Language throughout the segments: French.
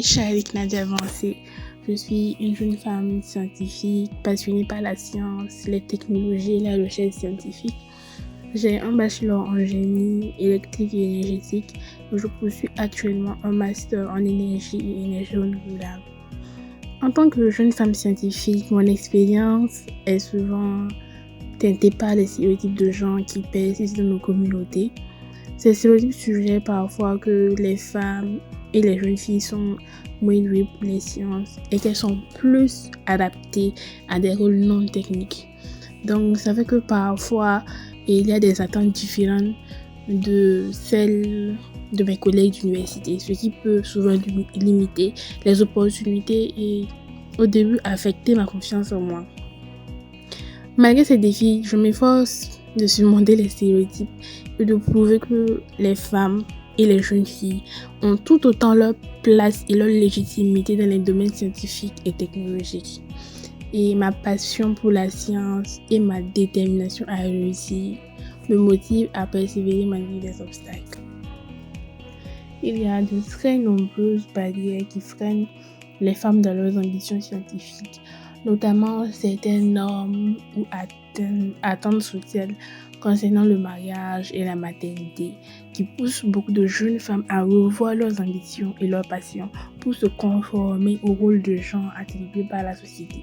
suis Sharik Nadia Avancé. Je suis une jeune femme scientifique passionnée par la science, les technologies et la recherche scientifique. J'ai un bachelor en génie électrique et énergétique et je poursuis actuellement un master en énergie et énergie renouvelable. En tant que jeune femme scientifique, mon expérience est souvent teintée par les stéréotypes de genre qui persistent dans nos communautés. Ces stéréotypes suggèrent parfois que les femmes et les jeunes filles sont moins douées pour les sciences et qu'elles sont plus adaptées à des rôles non techniques. Donc ça fait que parfois il y a des attentes différentes de celles de mes collègues d'université, ce qui peut souvent limiter les opportunités et au début affecter ma confiance en moi. Malgré ces défis, je m'efforce de surmonter les stéréotypes et de prouver que les femmes et les jeunes filles ont tout autant leur place et leur légitimité dans les domaines scientifiques et technologiques. Et ma passion pour la science et ma détermination à réussir me motivent à persévérer malgré les obstacles. Il y a de très nombreuses barrières qui freinent les femmes dans leurs ambitions scientifiques, notamment certaines normes ou attentes sociales concernant le mariage et la maternité, qui poussent beaucoup de jeunes femmes à revoir leurs ambitions et leurs passions pour se conformer au rôle de genre attribué par la société.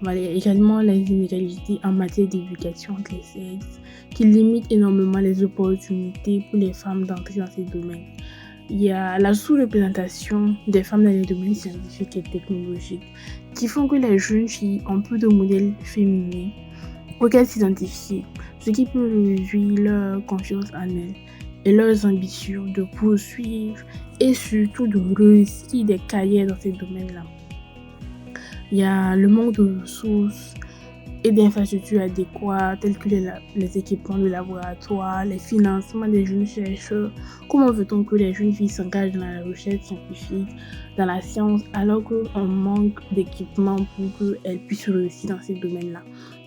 Il y a également les inégalités en matière d'éducation entre les sexes, qui limitent énormément les opportunités pour les femmes d'entrer dans ces domaines. Il y a la sous-représentation des femmes dans les domaines scientifiques et technologiques, qui font que les jeunes filles ont peu de modèles féminins auxquels s'identifier, ce qui peut réduire leur confiance en elles et leurs ambitions de poursuivre et surtout de réussir des carrières dans ces domaines-là. Il y a le manque de ressources et d'infrastructures adéquates telles que les équipements de laboratoire, les financements des jeunes chercheurs. Comment veut-on que les jeunes filles s'engagent dans la recherche scientifique, dans la science, alors qu'on manque d'équipements pour qu'elles puissent réussir dans ces domaines-là?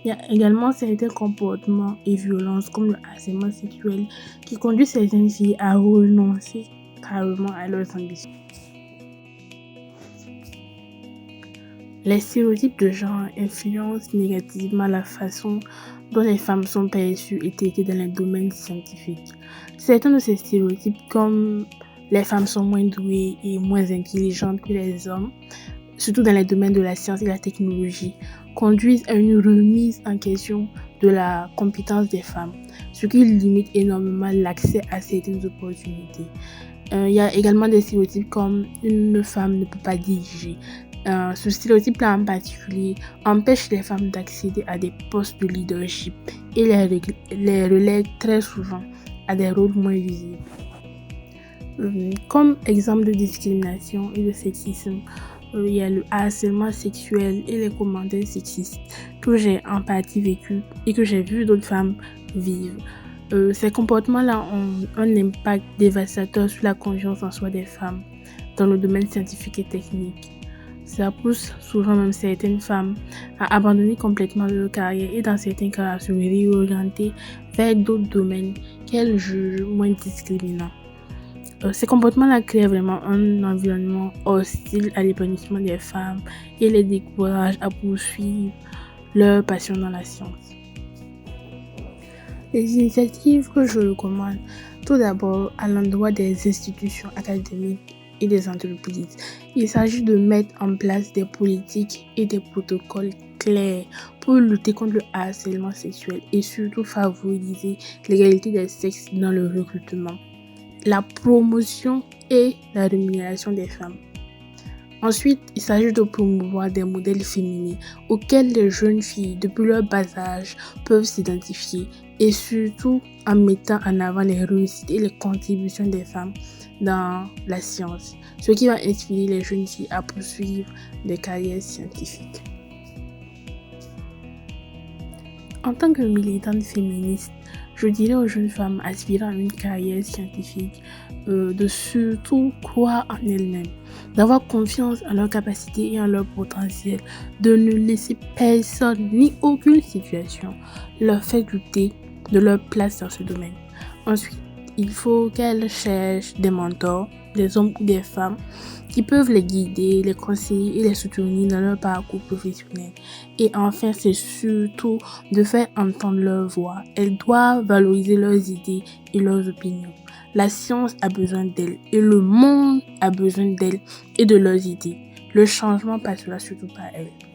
Il y a également certains comportements et violences comme le harcèlement sexuel qui conduisent ces jeunes filles à renoncer carrément à leurs ambitions. Les stéréotypes de genre influencent négativement la façon dont les femmes sont perçues et traitées dans les domaines scientifiques. Certains de ces stéréotypes, comme les femmes sont moins douées et moins intelligentes que les hommes, surtout dans les domaines de la science et la technologie, conduisent à une remise en question de la compétence des femmes, ce qui limite énormément l'accès à certaines opportunités. Il y a également des stéréotypes comme une femme ne peut pas diriger. Ce stéréotype-là en particulier empêche les femmes d'accéder à des postes de leadership et les relègue très souvent à des rôles moins visibles. Comme exemple de discrimination et de sexisme, il y a le harcèlement sexuel et les commentaires sexistes que j'ai en partie vécu et que j'ai vu d'autres femmes vivre. Ces comportements-là ont un impact dévastateur sur la confiance en soi des femmes dans le domaine scientifique et technique. Ça pousse souvent même certaines femmes à abandonner complètement leur carrière et dans certains cas à se réorienter vers d'autres domaines qu'elles jugent moins discriminants. Ces comportements-là créent vraiment un environnement hostile à l'épanouissement des femmes et les découragent à poursuivre leur passion dans la science. Les initiatives que je recommande, tout d'abord à l'endroit des institutions académiques et des entreprises. Il s'agit de mettre en place des politiques et des protocoles clairs pour lutter contre le harcèlement sexuel et surtout favoriser l'égalité des sexes dans le recrutement, la promotion et la rémunération des femmes. Ensuite, il s'agit de promouvoir des modèles féminins auxquels les jeunes filles, depuis leur bas âge, peuvent s'identifier et surtout en mettant en avant les réussites et les contributions des femmes dans la science, ce qui va inspirer les jeunes filles à poursuivre des carrières scientifiques. En tant que militante féministe, je dirais aux jeunes femmes aspirant à une carrière scientifique de surtout croire en elles-mêmes, d'avoir confiance en leurs capacités et en leur potentiel, de ne laisser personne ni aucune situation leur faire douter de leur place dans ce domaine. Ensuite, il faut qu'elle cherche des mentors, des hommes ou des femmes qui peuvent les guider, les conseiller et les soutenir dans leur parcours professionnel. Et enfin, c'est surtout de faire entendre leur voix. Elles doivent valoriser leurs idées et leurs opinions. La science a besoin d'elles et le monde a besoin d'elles et de leurs idées. Le changement passera surtout par elles.